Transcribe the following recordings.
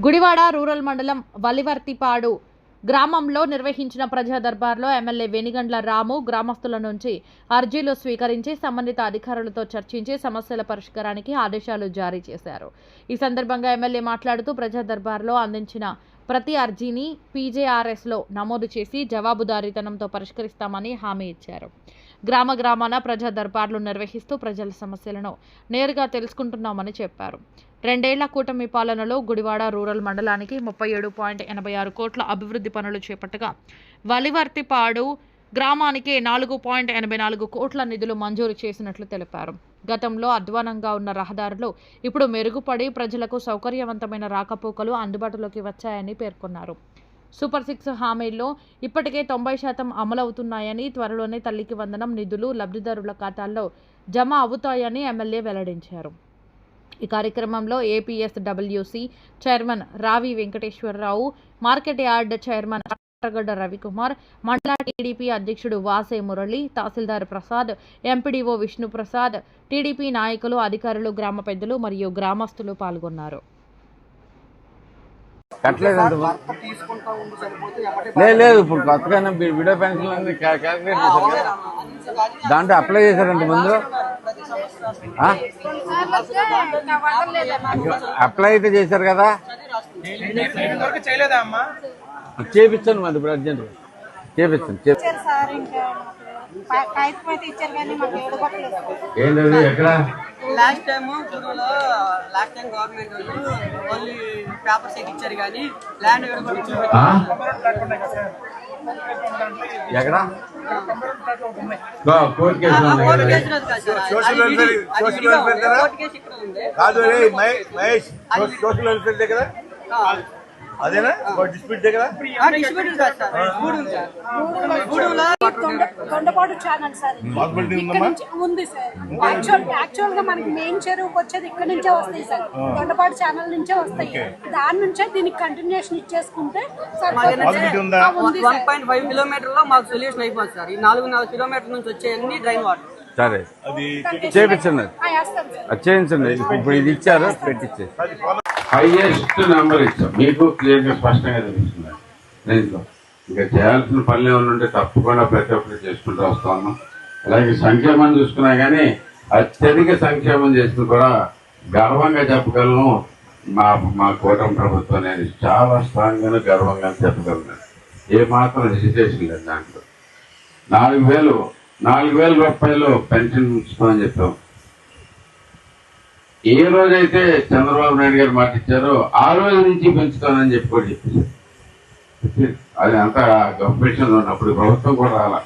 Gudivada rural మండలం వలివర్తిపాడు గ్రామంలో నిర్వహించిన ప్రజా దర్బార్లో ఎమ్మెల్యే వేణిగండ్ల రాము గ్రామస్తుల నుంచి అర్జీలు స్వీకరించి సంబంధిత అధికారులతో చర్చించి సమస్యల పరిష్కారానికి ఆదేశాలు జారీ చేశారు. ఈ సందర్భంగా ఎమ్మెల్యే మాట్లాడుతూ ప్రజా దర్బార్లో అందించిన ప్రతి అర్జీని పీజేఆర్ఎస్లో నమోదు చేసి జవాబుదారీతనంతో పరిష్కరిస్తామని హామీ ఇచ్చారు. గ్రామాన ప్రజా దర్బార్లు నిర్వహిస్తూ ప్రజల సమస్యలను నేరుగా తెలుసుకుంటున్నామని చెప్పారు. 2 ఏళ్ల కూటమి పాలనలో గుడివాడ రూరల్ మండలానికి 37.86 కోట్ల అభివృద్ధి పనులు చేపట్టగా వలివర్తిపాడు గ్రామానికి 4.84 కోట్ల నిధులు మంజూరు చేసినట్లు తెలిపారు. గతంలో అధ్వానంగా ఉన్న రహదారులు ఇప్పుడు మెరుగుపడి ప్రజలకు సౌకర్యవంతమైన రాకపోకలు అందుబాటులోకి వచ్చాయని పేర్కొన్నారు. సూపర్ 6 హామీల్లో ఇప్పటికే 90% అమలవుతున్నాయని, త్వరలోనే తల్లికి వందనం నిధులు లబ్ధిదారుల ఖాతాల్లో జమ అవుతాయని ఎమ్మెల్యే వెల్లడించారు. ఈ కార్యక్రమంలో ఏపీఎస్డబ్ల్యూసీ చైర్మన్ రావి వెంకటేశ్వరరావు, మార్కెట్ యార్డ్ చైర్మన్ గడ్డ రవికుమార్, మండల టీడీపీ అధ్యక్షుడు వాసే మురళి, తహసీల్దార్ ప్రసాద్, ఎంపీడీఓ విష్ణుప్రసాద్, టీడీపీ నాయకులు, అధికారులు, గ్రామ పెద్దలు మరియు గ్రామస్తులు పాల్గొన్నారు. లేదు ఇప్పుడు కొత్తగా విడో పెన్షన్ అన్ని క్యాల్కులేట్ చేశారు కదా, దాంట్లో అప్లై చేశారంట ముందు. అప్లై అయితే చేశారు కదా, చేపించండి మరి ఇప్పుడు అర్జెంట్ చేపించండి. ఏంటది ఎక్కడ last time government only papers ఇచ్చారు కానీ ల్యాండ్ ఎక్కడ కోర్టు కేసు దగ్గర అదేనా డిస్ప్యూట్ దగ్గర తొండపాడు ఛానల్ సార్ ఉంది సార్. యాక్చువల్ గా మనకి మెయిన్ చెరువుకి వచ్చేది ఇక్కడ నుంచే వస్తాయి సార్, తొండపాడు ఛానల్ నుంచే వస్తాయి. దాని నుంచే దీనికి కంటిన్యూషన్ ఇచ్చేసుకుంటే 1.5 కిలోమీటర్ లో మాకు సొల్యూషన్ అయిపోతుంది సార్. ఈ 4.5 కిలోమీటర్ నుంచి వచ్చేయన్ని డ్రైన్ వాటర్. సరే అది చేపించండి, అది చేయించండి. ఇప్పుడు ఇది ఇచ్చారు, పెట్టించే హైయెస్ట్ నెంబర్ ఇచ్చాం మీకు క్లియర్గా స్పష్టంగా తెలుస్తుంది. దీంట్లో ఇంకా చేయాల్సిన పనులు ఏమైనా ఉంటే తప్పకుండా ప్రతి ఒక్కరు చేసుకుంటూ వస్తా ఉన్నాం. అలాగే సంక్షేమం చూసుకున్నా కానీ అత్యధిక సంక్షేమం చేసిన కూడా గర్వంగా చెప్పగలను. మా కూటమి ప్రభుత్వం అనేది చాలా స్ట్రాంగ్ గాను గర్వంగా చెప్పగలను. ఏమాత్రం హెసిటేషన్ లేదు దాంట్లో. 4,000 రూపాయలు పెన్షన్ ఉంచుతామని చెప్పాం. ఏ రోజైతే చంద్రబాబు నాయుడు గారు మాట ఇచ్చారో ఆ రోజు నుంచి పెంచుతానని చెప్పి చెప్పేసి అది అంతా గవర్నమెంట్ ఉన్నప్పుడు ప్రభుత్వం కూడా రాలా.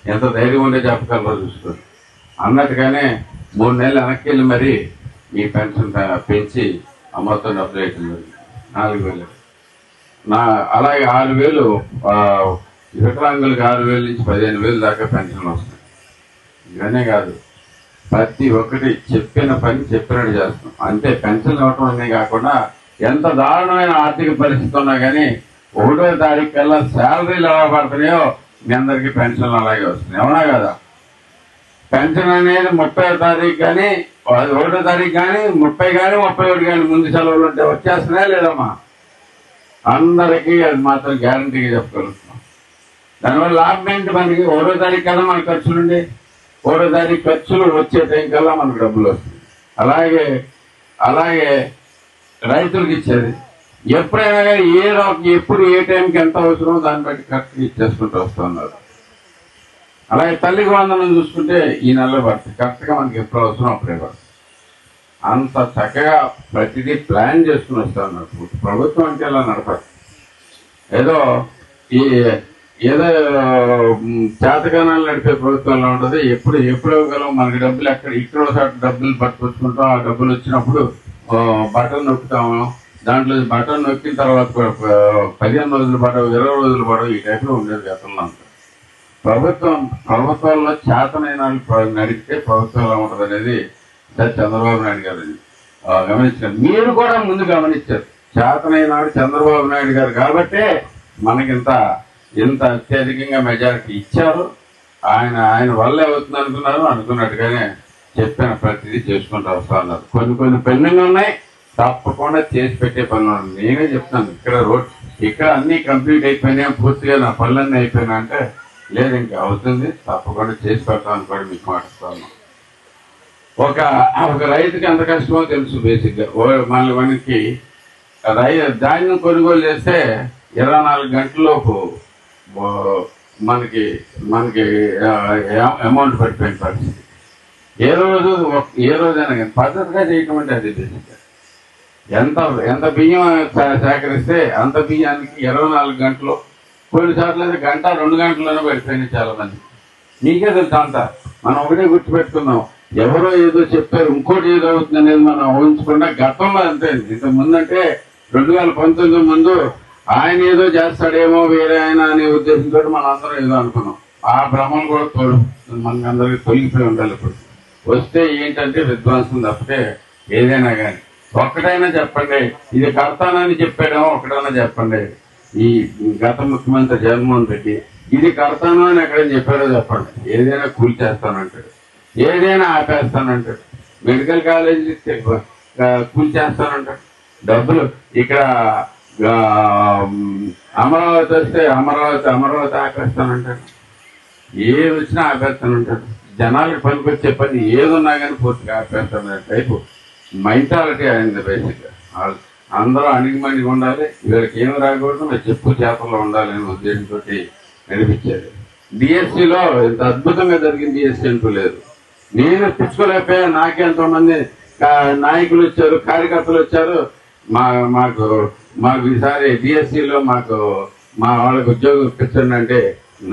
ఎంత ధైర్యం ఉండే చెప్పగలరో చూసుకోండి అన్నట్టుగానే 3 నెలలు వెనక్కి వెళ్ళి మరి మీ పెన్షన్ పెంచి మొత్తం డబ్బులు వేయటం 4,000. అలాగే 6,000 వికలాంగులకు 6,000 నుంచి 15,000 దాకా పెన్షన్లు వస్తాయి. ఇవన్నీ కాదు, ప్రతి ఒక్కటి చెప్పిన పని చెప్పినట్టు చేస్తాం. అంతే పెన్షన్లు ఇవ్వటం అనే కాకుండా ఎంత దారుణమైన ఆర్థిక పరిస్థితి ఉన్నా కానీ 1వ తారీఖు కల్లా శాలరీలు ఎలా పడుతున్నాయో మీ అందరికీ పెన్షన్లు అలాగే వస్తున్నాయి. అవునా కదా? పెన్షన్ అనేది 30వ తారీఖు కానీ 1వ తారీఖు కానీ 30 కానీ 31 కానీ ముందు సెలవులు ఉంటే వచ్చేస్తున్నాయా లేదమ్మా? అందరికీ అది మాత్రం గ్యారంటీగా చెప్పగలుగుతున్నాం. దానివల్ల లాభం ఏంటి? మనకి 1వ తారీఖు కల్లా మన ఖర్చులుండి 1వ తారీఖు ఖర్చులు వచ్చే టైం కల్లా మనకు డబ్బులు వస్తుంది. అలాగే రైతులకు ఇచ్చేది ఎప్పుడైనా కానీ ఎప్పుడు ఏ టైంకి ఎంత అవసరమో దాన్ని బట్టి కరెక్ట్గా ఇచ్చేసుకుంటూ వస్తున్నారు. అలాగే తల్లికి వందనం చూసుకుంటే ఈ నెలలో పడుతుంది, కరెక్ట్గా మనకి ఎప్పుడు అవసరం అప్పుడే పడుతుంది. అంత చక్కగా ప్రతిదీ ప్లాన్ చేసుకుని వస్తున్నారు. ప్రభుత్వం అంటే ఇలా నడపదు. ఏదో చేతకానాలు నడిపే ప్రభుత్వంలో ఉంటుంది. ఎప్పుడు ఇవ్వగలం, మనకి డబ్బులు ఇక్కడ డబ్బులు పట్టుకొచ్చుకుంటాం. ఆ డబ్బులు వచ్చినప్పుడు బటన్ నొక్కుతాము, దాంట్లో బటన్ నొక్కిన తర్వాత 15 రోజులు పడవు, 20 రోజులు పడవు. ఈ టైప్లో ఉండేది గతంలో అంతా. ప్రభుత్వాల్లో చేతనైన నడిపితే ప్రభుత్వంలో ఉంటుంది అనేది చంద్రబాబు నాయుడు గారు గమనించారు. మీరు కూడా ముందు గమనించారు. చేతనైనాడు చంద్రబాబు నాయుడు గారు కాబట్టే మనకింత అత్యధికంగా మెజారిటీ ఇచ్చారు. ఆయన వల్ల అవుతుంది అనుకున్నట్టుగానే చెప్పిన ప్రతిదీ చేసుకుంటూ వస్తా ఉన్నారు. కొన్ని పెండింగ్ ఉన్నాయి, తప్పకుండా చేసి పెట్టే పనులు నేనే చెప్తాను. ఇక్కడ అన్ని కంప్లీట్ అయిపోయినా, పూర్తిగా నా పనులన్నీ అయిపోయినా అంటే లేదు ఇంకా అవుతుంది, తప్పకుండా చేసి పెడతామని కూడా మీకు మాట్లాడుతాను. ఒక రైతుకి ఎంత కష్టమో తెలుసు. బేసిక్గా మనకి ధాన్యం కొనుగోలు చేస్తే 24 గంటలలోపు మనకి అమౌంట్ పడిపోయిన పరిస్థితి. ఏ రోజైనా కానీ పద్ధతిగా చేయటం అంటే అది బేసిక్గా ఎంత బియ్యం సేకరిస్తే అంత బియ్యానికి 24 గంటలు, కొన్నిసార్లు అయితే గంట 2 గంటల్లోనే పడిపోయినాయి చాలా మంది. మీకే తెలుసు అంతా. మనం ఒకటే గుర్తుపెట్టుకున్నాం, ఎవరో ఏదో చెప్పారు ఇంకోటి ఏదో అవుతుంది అనేది మనం ఊహించకుండా గతంలో అంతే. ఇంతకు ముందు అంటే 2019 ముందు ఆయన ఏదో చేస్తాడేమో వేరే ఆయన అనే ఉద్దేశంతో మనం అందరం ఏదో అనుకున్నాం. ఆ భ్రమలు కూడా మనకందరికి తొలగిపోయి ఉండాలి. ఇప్పుడు వస్తే ఏంటంటే విధ్వంసం తప్పితే ఏదైనా కానీ ఒక్కటైనా చెప్పండి, ఇది కడతానని చెప్పాడేమో ఒకటైనా చెప్పండి. ఈ గత ముఖ్యమంత్రి జగన్మోహన్ రెడ్డి ఇది కడతాను అని ఎక్కడైనా చెప్పాడో చెప్పండి. ఏదైనా కూల్చేస్తానంటాడు, ఏదైనా ఆపేస్తానంటాడు, మెడికల్ కాలేజీ కూల్చేస్తానంటాడు, డబ్బులు ఇక్కడ అమరావతి వస్తే అమరావతి ఆపేస్తానంటాడు, ఏది వచ్చినా ఆపేస్తానంటాడు. జనాలకు పనికొచ్చే పని ఏదున్నా కానీ పూర్తిగా ఆపేస్తాననే టైపు మెంటాలిటీ అయింది. బేసిక్గా అందరూ అణిగిమణిగి ఉండాలి, వీళ్ళకి ఏమి రాకూడదు, మీరు చెప్పు చేపల్లో ఉండాలి అనే ఉద్దేశంతో నడిపించేది. డిఎస్సీలో ఇంత అద్భుతంగా జరిగింది డిఎస్సీ అంటూ లేదు. నేను తెచ్చుకోలేకపోయా. నాకెంతో మంది నాయకులు వచ్చారు, కార్యకర్తలు వచ్చారు. మాకు ఈసారి డిఎస్సీలో మాకు మా వాళ్ళకి ఉద్యోగం ఇప్పించండి అంటే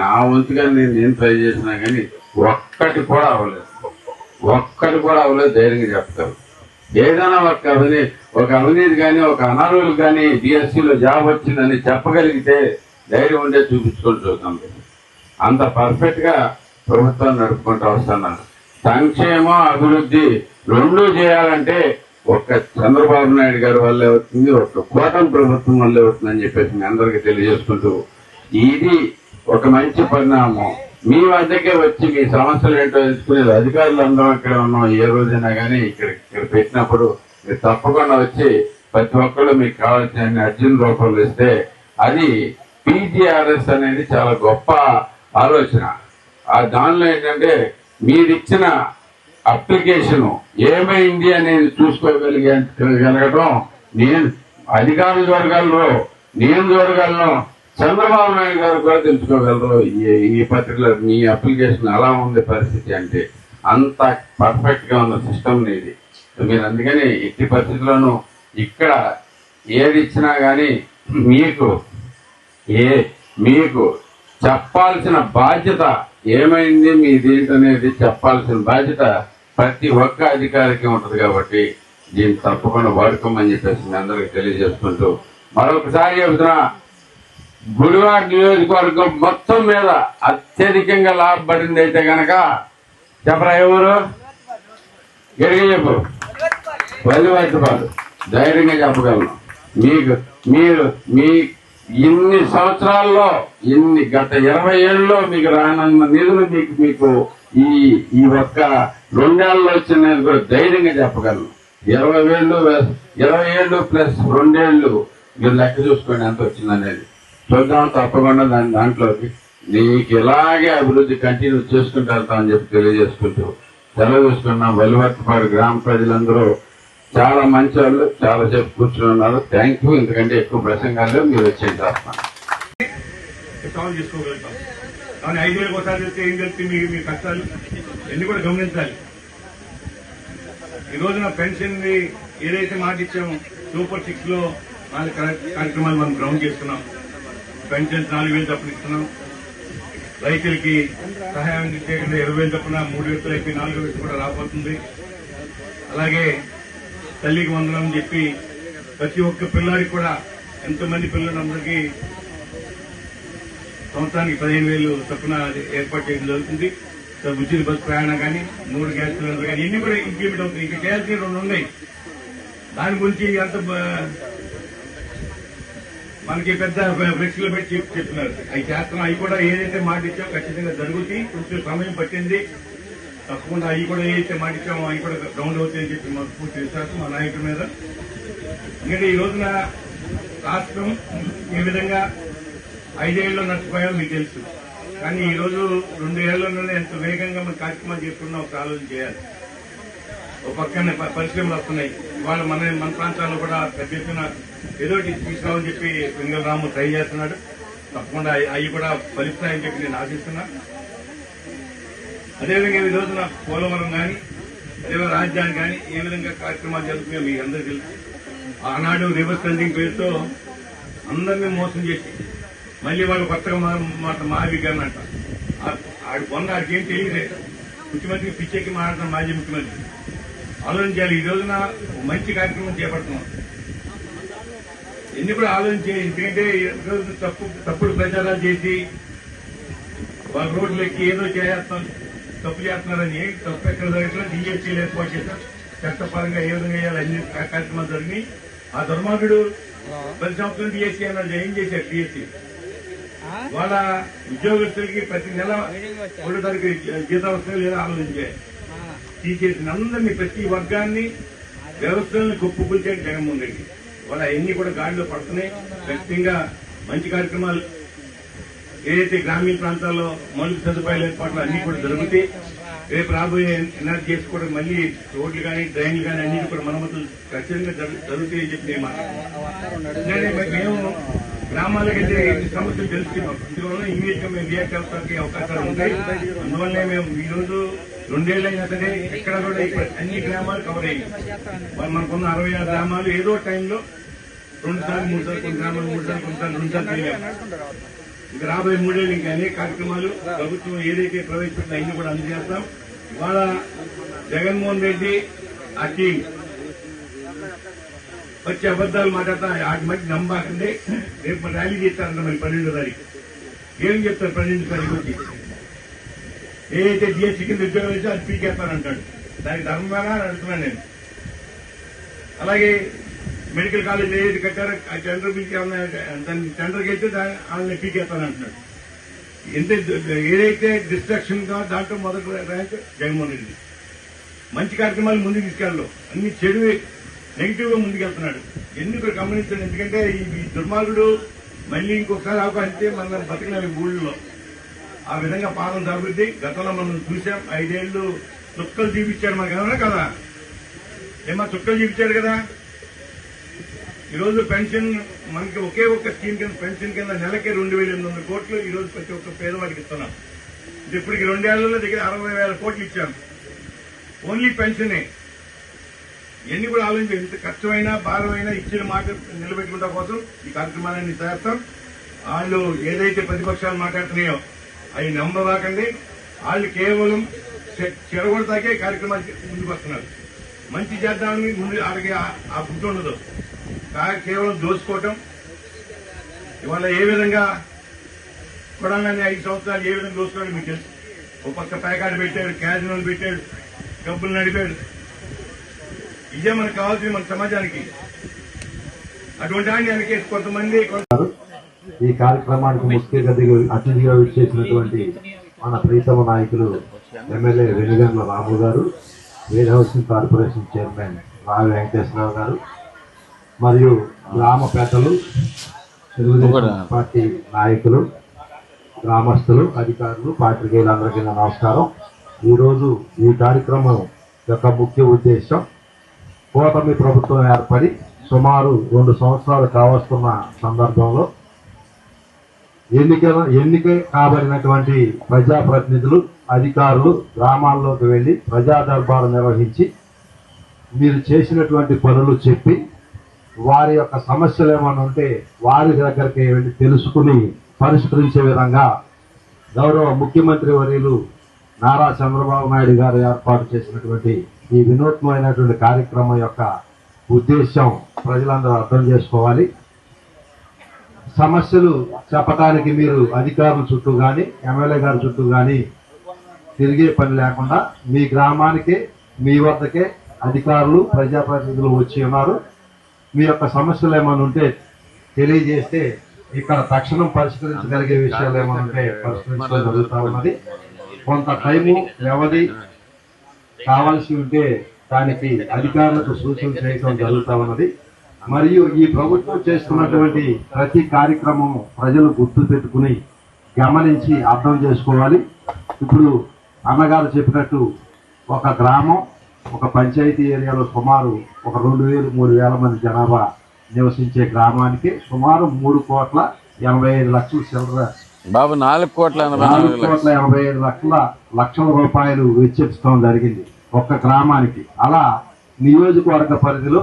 నా వంతుగా నేను ట్రై చేసినా కానీ ఒక్కటి కూడా అవ్వలేదు. ధైర్యంగా చెప్తారు. ఏదైనా ఒక అవినీతి కానీ ఒక అనర్హులు కానీ డిఎస్సీలో జాబ్ వచ్చిందని చెప్పగలిగితే ధైర్యం ఉండే చూపించుకొని చూద్దాం. అంత పర్ఫెక్ట్ గా ప్రభుత్వాన్ని నడుపుకుంటూ వస్తున్నాను. సంక్షేమం అభివృద్ధి రెండూ చేయాలంటే ఒక్క చంద్రబాబు నాయుడు గారి వల్లే అవుతుంది, ఒక్క కూటమి ప్రభుత్వం వల్లే అవుతుందని చెప్పేసి మీ అందరికీ తెలియజేసుకుంటూ ఇది ఒక మంచి పరిణామం. మీ వద్దకే వచ్చి మీ సమస్యలు ఏంటో తెలుసుకునేది అధికారులు అందరం ఇక్కడ ఉన్నాం. ఏ రోజైనా కానీ ఇక్కడ పెట్టినప్పుడు మీరు తప్పకుండా వచ్చి ప్రతి ఒక్కళ్ళు మీకు కావాల్సిన అర్జున్ రూపంలో ఇస్తే అది పీజీఆర్ఎస్ అనేది చాలా గొప్ప ఆలోచన. ఆ దానిలో ఏంటంటే మీరిచ్చిన అప్లికేషన్ ఏమైంది అనేది చూసుకోగలగడం నేను అధికారులు చూడగలరు, నేను చూడగలను, చంద్రబాబు నాయుడు గారు కూడా తెలుసుకోగలరు ఈ పర్టికులర్ మీ అప్లికేషన్ ఎలా ఉంది పరిస్థితి అంటే. అంత పర్ఫెక్ట్ గా ఉన్న సిస్టమ్ ఇది. మీరు అందుకని ఎట్టి పరిస్థితుల్లోనూ ఇక్కడ ఏది ఇచ్చినా కానీ మీకు చెప్పాల్సిన బాధ్యత ఏమైంది మీదేంటనేది చెప్పాల్సిన బాధ్యత ప్రతి ఒక్క అధికారికి ఉంటుంది. కాబట్టి దీన్ని తప్పకుండా వాడుకోమని చెప్పేసి మీ అందరికి తెలియజేసుకుంటూ మరొకసారి చెబుతున్నా, గుడివాడ నియోజకవర్గం మొత్తం మీద అత్యధికంగా లాభపడింది అయితే గనక చెప్పరా ఎవరు గడిగా చెప్పు వదిలిపెట్టుకోవాలి. ధైర్యంగా చెప్పగలను. మీరు మీ ఇన్ని సంవత్సరాల్లో గత 20 ఏళ్ళలో మీకు రానున్న నిధులు మీకు ఈ ఒక్క 2 ఏళ్ళలో వచ్చిన కూడా ధైర్యంగా చెప్పగలను. 20 ఏళ్ళు ప్లస్ 2 ఏళ్ళు మీరు లెక్క చూసుకోండి ఎంత వచ్చిందనేది చూద్దాం. తప్పకుండా దాంట్లోకి నీకు ఇలాగే అభివృద్ధి కంటిన్యూ చేసుకుంటూ వెళ్తామని చెప్పి తెలియజేసుకుంటూ సెలవు తీసుకున్నాం. వలివర్తిపాడు గ్రామ ప్రజలందరూ చాలా మంచి వాళ్ళు, చాలా సేపు కూర్చుని ఉన్నారు. Thank you. ఎందుకంటే ఎక్కువ ప్రసంగాలు మీరు వచ్చేది చేస్తున్నాను. సాల్వ్ చేసుకోగలుగుతాం. కానీ 5 వేలకు ఒకసారి చెప్తే ఏం చెప్తే మీ కష్టాలు ఎన్ని కూడా గమనించాలి. ఈ రోజున పెన్షన్ ఏదైతే మాట ఇచ్చామో సూపర్ 6 లో 4 కార్యక్రమాలు మనం గ్రౌండ్ చేసుకున్నాం. పెన్షన్ 4,000 తప్పులు ఇస్తున్నాం. రైతులకి సహాయం చేయకుండా 20,000 తప్పున 3 విడతలు అయిపోయి 4వ విడత కూడా రాబోతుంది. అలాగే తల్లికి వందనం అని చెప్పి ప్రతి ఒక్క పిల్లాడికి కూడా ఎంతమంది పిల్లలందరికీ సంవత్సరానికి 15,000 తప్పున ఏర్పాటు చేయడం జరుగుతుంది. ఉచిత బస్సు ప్రయాణం కానీ 3 గ్యాస్ సిలిండర్ కానీ ఇన్ని కూడా ఇంప్లిమెంట్ అవుతుంది. ఇంకా చేయాల్సిన 2 ఉన్నాయి. దాని గురించి అంత మనకి పెద్ద ఫ్లెక్సీలో పెట్టి చెప్తున్నారు. అవి చేస్తున్నాం. అవి కూడా ఏదైతే మాట ఇచ్చామో ఖచ్చితంగా జరుగుతాయి. కొంచెం సమయం పట్టింది. తప్పకుండా అవి కూడా ఏదైతే మాట ఇచ్చామో అవి కూడా గ్రౌండ్ అవుతాయని చెప్పి మాకు పూర్తి విశ్వాసం మా నాయకుడి మీద. ఎందుకంటే ఈ రోజున రాష్ట్రం ఏ విధంగా 5 ఏళ్ళలో నష్టపోయామో మీకు తెలుసు. కానీ ఈ రోజు 2 ఏళ్లలోనే ఎంత వేగంగా మన కార్యక్రమాలు చేసుకున్నా ఒక ఆలోచన చేయాలి. ఒక పక్కనే పరిశ్రమలు వస్తున్నాయి. ఇవాళ మన ప్రాంతాల్లో కూడా పెద్ద ఎత్తున ఏదో తీసుకురావని చెప్పి వెంగళ రాము ట్రై చేస్తున్నాడు. తప్పకుండా అవి కూడా ఫలిస్తాయని చెప్పి నేను ఆశిస్తున్నా. అదేవిధంగా ఈ రోజున పోలవరం కానీ అదేవిధంగా రాజధాని కానీ ఏ విధంగా కార్యక్రమాలు జరుగుతున్నాయో మీకు అందరికీ తెలుసు. ఆనాడు రివర్స్ టెండరింగ్ పేరుతో అందరినీ మోసం చేసి మళ్ళీ వాళ్ళు కొత్తగా మాట మహావిజ్ఞానం అంట. ఆడు పొంద ఆడికి ఏం తెలియలేదు. ముఖ్యమంత్రి పిచ్చెక్కి మాట్లాడుతున్న మాజీ ముఖ్యమంత్రి ఆలోచించాలి. ఈ రోజున మంచి కార్యక్రమం చేపడుతున్నాం. ఎన్ని కూడా ఆలోచించాలి. ఎందుకంటే తప్పుడు ప్రచారాలు చేసి వాళ్ళ రోడ్లు ఎక్కి ఏదో చేస్తాం తప్పు చేస్తున్నారని తప్పు ఎక్కడ జరగట్లేదు. డిఎస్సీలు ఏర్పాటు చేశారు. చట్టపరంగా ఏ విధంగా చేయాలి అన్ని కార్యక్రమాలు జరిగినాయి. ఆ దుర్మార్గుడు 10 సంవత్సరాలు డిఎస్సీ అన్నాడు. ఏం చేశారు డిఎస్సీ? వాళ్ళ ఉద్యోగస్తులకి ప్రతి నెల 1వ తారీఖు జీతం వస్తుంది లేదా ఆలోచించారు. తీసేసిన అందరినీ ప్రతి వర్గాన్ని వ్యవస్థలను కుప్పకూల్చాడు జగన్మోహన్ రెడ్డి. వాళ్ళ అన్ని కూడా గాడిలో పడుతున్నాయి. ఖచ్చితంగా మంచి కార్యక్రమాలు ఏదైతే గ్రామీణ ప్రాంతాల్లో మౌలిక సదుపాయాల ఏర్పాట్లు అన్ని కూడా జరుగుతాయి. రేపు రాబోయే ఎనర్జీ చేసుకోవడం మళ్ళీ రోడ్లు కానీ డ్రైన్లు కానీ అన్ని కూడా మరమ్మతులు ఖచ్చితంగా జరుగుతాయని చెప్పి మేము గ్రామాలకైతే సమస్యలు తెలుసుకున్నాం. అందువల్ల ఇమీడియట్ గా మేము రియాక్ట్ అవడానికి అవకాశాలు ఉంటాయి. అందువల్లనే మేము ఈ రోజు 2 ఏళ్ళైనా సరే ఎక్కడ కూడా అన్ని గ్రామాలు కవర్ అయ్యాయి. మనకున్న 66 గ్రామాలు ఏదో టైంలో 2 సార్లు 3 సార్లు కొన్ని గ్రామాలు 3 సార్లు కొన్నిసార్లు 2 సార్లు తిరిగాము. ఇంకా రాబోయే 3 ఏళ్ళు ఇంకా అనేక కార్యక్రమాలు ప్రభుత్వం ఏదైతే ప్రవేశపెట్టినా అన్ని కూడా అందజేస్తాం. ఇవాళ జగన్మోహన్ రెడ్డి ఆ టీం వచ్చి అబద్దాలు మాట్లాడతా వాటి మధ్య నమ్మకండి. రేపు ర్యాలీ చేస్తారంట మరి 12వ తారీఖు. ఏం చెప్తారు 12వ తారీఖు వచ్చి? ఏదైతే డిఎస్సీ కింద ఉద్యోగం వేస్తే అది పీకేస్తానంటాడు. దానికి ధర్మమేనా అని అడుగుతున్నాను నేను. అలాగే మెడికల్ కాలేజ్ ఏదైతే కట్టారో ఆ టెండర్ పిలిచి దాన్ని టెండర్కి అయితే వాళ్ళని పీకేస్తానంటున్నాడు. ఏదైతే డిస్ట్రాక్షన్ గా దాంట్లో మొదటి ర్యాంక్ జగన్మోహన్ రెడ్డి. మంచి కార్యక్రమాలు ముందుకు తీసుకెళ్ళడం అన్ని చెడు నెగిటివ్ గా ముందుకెళ్తున్నాడు. ఎందుకు గమనించండి. ఎందుకంటే ఈ దుర్మార్గుడు మళ్ళీ ఇంకొకసారి అవకాశం ఇస్తే మన బతికిన ఊళ్ళో ఆ విధంగా పాలన జరుగుద్ది. గతంలో మనం చూసాం. 5 ఏళ్లు చుక్కలు చూపించాడు మనకు. అవునా కదా? ఏమన్నా చుక్కలు చూపించాడు కదా. ఈరోజు పెన్షన్ మనకి ఒకే ఒక్క స్కీమ్ కింద పెన్షన్ కింద నెలకి 2,800 కోట్లు ఈ రోజు ప్రతి ఒక్క పేదవాడికి ఇస్తున్నాం. ఇప్పటికి 2 ఏళ్లలో దగ్గర 60,000 కోట్లు ఇచ్చాం. ఓన్లీ పెన్షనే. ఎన్ని కూడా ఆలోచించి ఎంత కష్టమైనా భారమైనా ఇచ్చిన మాట నిలబెట్టుకుంటా కోసం ఈ కార్యక్రమాలన్నీ చేస్తాం. వాళ్ళు ఏదైతే ప్రతిపక్షాలు మాట్లాడుతున్నాయో అవి నమ్మవాకండి. వాళ్ళు కేవలం చెరగొడతాకే కార్యక్రమాలు ముందుకు వస్తున్నారు. మంచి చేద్దామని ముందు ఆడికి ఆ బుద్ధి ఉండదు. కేవలం దోచుకోవటం. ఇవాళ ఏ విధంగా కొడాలని 5 సంవత్సరాలు ఏ విధంగా దోచుకోవడం మీకు తెలుసు. ఒక పక్క ప్యాకాడు పెట్టాడు, క్యాజినోలు పెట్టాడు, డబ్బులు నడిపాడు. ఇదే మనకు కావాల్సింది మన సమాజానికి. అటువంటి ఆయనకి కొంతమంది ఈ కార్యక్రమానికి ముఖ్య అతిథిగా విచ్చేసినటువంటి మన ప్రీతమ నాయకులు ఎమ్మెల్యే వెనిగండ్ల రాము గారు, వేర్ హౌసింగ్ కార్పొరేషన్ చైర్మన్ రావి వెంకటేశ్వరరావు గారు మరియు గ్రామ పెద్దలు, తెలుగుదేశం పార్టీ నాయకులు, గ్రామస్తులు, అధికారులు, పాత్రికేయులందరికీ నమస్కారం. ఈరోజు ఈ కార్యక్రమం యొక్క ముఖ్య ఉద్దేశం కూటమి ప్రభుత్వం ఏర్పడి సుమారు 2 సంవత్సరాలు కావస్తున్న సందర్భంలో ఎన్నిక కాబడినటువంటి ప్రజాప్రతినిధులు, అధికారులు గ్రామాల్లోకి వెళ్లి ప్రజా దర్బారు నిర్వహించి మీరు చేసినటువంటి పనులు చెప్పి వారి యొక్క సమస్యలు ఏమైనా ఉంటే వారి దగ్గరికి వెళ్ళి తెలుసుకుని పరిష్కరించే విధంగా గౌరవ ముఖ్యమంత్రి వర్యులు నారా చంద్రబాబు నాయుడు గారు ఏర్పాటు చేసినటువంటి ఈ వినూత్నమైనటువంటి కార్యక్రమం యొక్క ఉద్దేశం ప్రజలందరూ అర్థం చేసుకోవాలి. సమస్యలు చెప్పడానికి మీరు అధికారుల చుట్టూ కానీ ఎమ్మెల్యే గారి చుట్టూ కానీ తిరిగే పని లేకుండా మీ గ్రామానికే మీ వద్దకే అధికారులు, ప్రజాప్రతినిధులు వచ్చి ఉన్నారు. మీ యొక్క సమస్యలు ఏమైనా ఉంటే తెలియజేస్తే ఇక్కడ తక్షణం పరిష్కరించగలిగే విషయాలు ఏమైనా ఉంటే పరిష్కరించడం జరుగుతూ ఉన్నది. కొంత టైము వ్యవధి కావాల్సి ఉంటే దానికి అధికారులకు సూచన చేయడం జరుగుతూ ఉన్నది. మరియు ఈ ప్రభుత్వం చేస్తున్నటువంటి ప్రతి కార్యక్రమము ప్రజలు గుర్తు పెట్టుకుని గమనించి అర్థం చేసుకోవాలి. ఇప్పుడు అన్నగారు చెప్పినట్టు ఒక గ్రామం, ఒక పంచాయతీ ఏరియాలో సుమారు ఒక 2,000-3,000 మంది జనాభా నివసించే గ్రామానికి సుమారు 3,85,00,000 చిల్లర బాబు 4,85,00,000 రూపాయలు వెచ్చించడం జరిగింది ఒక్క గ్రామానికి. అలా నియోజకవర్గ పరిధిలో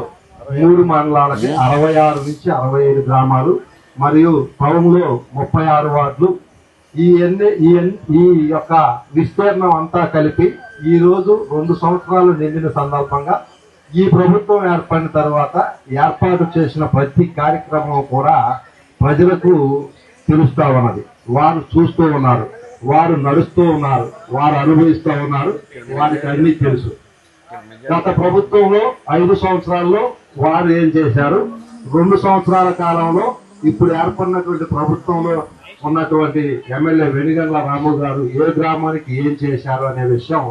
3 మండలాలకి 66 నుంచి 65 గ్రామాలు మరియు టౌన్లో 36 వార్డులు. ఈ యొక్క విస్తీర్ణం అంతా కలిపి ఈ రోజు 2 సంవత్సరాలు నిండిన సందర్భంగా ఈ ప్రభుత్వం ఏర్పడిన తర్వాత ఏర్పాటు చేసిన ప్రతి కార్యక్రమం కూడా ప్రజలకు తెలుస్తా ఉన్నది. వారు చూస్తూ ఉన్నారు, వారు నడుస్తూ ఉన్నారు, వారు అనుభవిస్తూ ఉన్నారు, వారికి అన్ని తెలుసు. గత ప్రభుత్వంలో 5 సంవత్సరాల్లో వారు ఏం చేశారు, 2 సంవత్సరాల కాలంలో ఇప్పుడు ఏర్పడినటువంటి ప్రభుత్వంలో ఉన్నటువంటి ఎమ్మెల్యే వెనిగండ్ల రాము గారు ఏ గ్రామానికి ఏం చేశారు అనే విషయం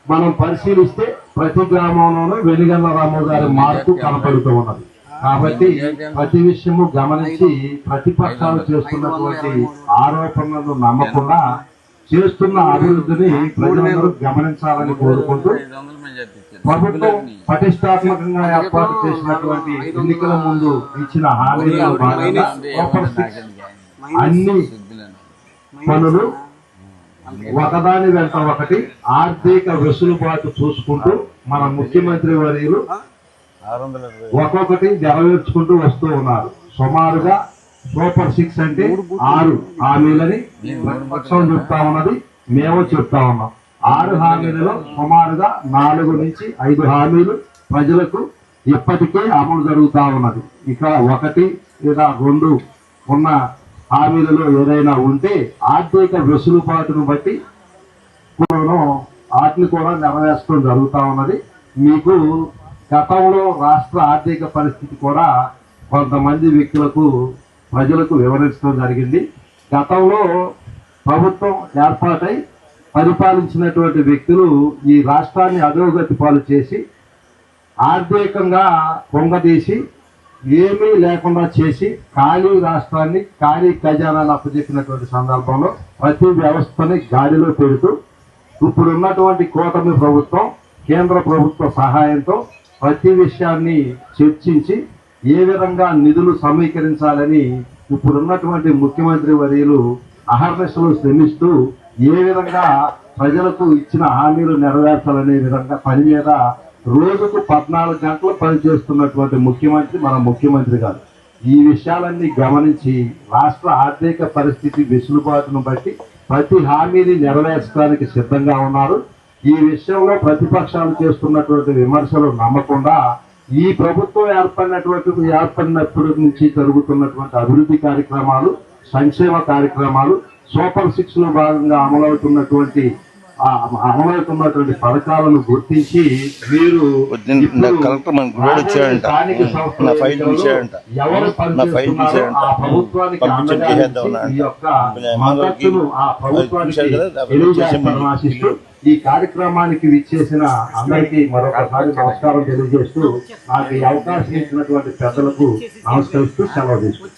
మనం పరిశీలిస్తే ప్రతి గ్రామంలోనూ వెనిగండ్ల రాము గారి మార్పు కనపడుతూ ఉన్నది. కాబట్టి ప్రతి విషయము గమనించి ప్రతిపక్షాలు చేస్తున్నటువంటి ఆరోపణలను నమ్మకుండా చేస్తున్న అభివృద్ధిని ప్రజలందరూ గమనించాలని కోరుకుంటూ ప్రభుత్వం పటిష్టాత్మకంగా ఏర్పాటు చేసినటువంటి ఎన్నికల ముందు ఇచ్చిన హామీలలో భాగంగా అన్ని పనులు ఒకదాని వెంట ఒకటి ఆర్థిక వెసులుబాటు చూసుకుంటూ మన ముఖ్యమంత్రి వర్యులు ఒక్కొక్కటి నెరవేర్చుకుంటూ వస్తూ ఉన్నారు. సుమారుగా సూపర్ 6 అంటే 6 హామీలని ప్రతిపక్షం చెప్తా ఉన్నది, మేము చెప్తా ఉన్నాం. 6 హామీలలో సుమారుగా 4 నుంచి 5 హామీలు ప్రజలకు ఇప్పటికే అమలు జరుగుతా ఉన్నది. ఇక 1 లేదా 2 ఉన్న హామీలలో ఏదైనా ఉంటే ఆర్థిక వెసులుబాటును బట్టి వాటిని కూడా నెరవేర్చడం జరుగుతా ఉన్నది. మీకు గతంలో రాష్ట్ర ఆర్థిక పరిస్థితి కూడా కొంతమంది వ్యక్తులకు ప్రజలకు వివరించడం జరిగింది. గతంలో ప్రభుత్వం ఏర్పాటై పరిపాలించినటువంటి వ్యక్తులు ఈ రాష్ట్రాన్ని అధోగతి పాలు చేసి ఆర్థికంగా పొంగదీసి ఏమీ లేకుండా చేసి ఖాళీ రాష్ట్రాన్ని ఖాళీ ఖజానాన్ని అప్పచెప్పినటువంటి సందర్భంలో ప్రతి వ్యవస్థని గాడిలో పెడుతూ ఇప్పుడు ఉన్నటువంటి కూటమి ప్రభుత్వం కేంద్ర ప్రభుత్వ సహాయంతో ప్రతి విషయాన్ని చర్చించి ఏ విధంగా నిధులు సమీకరించాలని ఇప్పుడున్నటువంటి ముఖ్యమంత్రి వర్యులు అహర్నిశలు శ్రమిస్తూ ఏ విధంగా ప్రజలకు ఇచ్చిన హామీలు నెరవేర్చాలనే విధంగా పని మీద రోజుకు 14 గంటలు పనిచేస్తున్నటువంటి ముఖ్యమంత్రి మన ముఖ్యమంత్రి గారు ఈ విషయాలన్నీ గమనించి రాష్ట్ర ఆర్థిక పరిస్థితి వెసులుబాటును బట్టి ప్రతి హామీని నెరవేర్చడానికి సిద్ధంగా ఉన్నారు. ఈ విషయంలో ప్రతిపక్షాలు చేస్తున్నటువంటి విమర్శలు నమ్మకుండా ఈ ప్రభుత్వం ఏర్పడినప్పటి నుంచి జరుగుతున్నటువంటి అభివృద్ధి కార్యక్రమాలు, సంక్షేమ కార్యక్రమాలు, సూపర్ 6 లో భాగంగా అమలవుతున్నటువంటి పథకాలను గుర్తించి మీరు ఎవరు పనిచేస్తున్నారో ఆ ప్రభుత్వానికి అండగా ఈ యొక్క మద్దతును ఆ ప్రభుత్వానికి తెలియజేస్తారని ఆశిస్తూ ఈ కార్యక్రమానికి విచ్చేసిన అందరికీ మరొకసారి నమస్కారం తెలియజేస్తూ నాకు ఈ అవకాశం ఇచ్చినటువంటి పెద్దలకు నమస్కరిస్తూ సెలవు తీసుకుంటాను.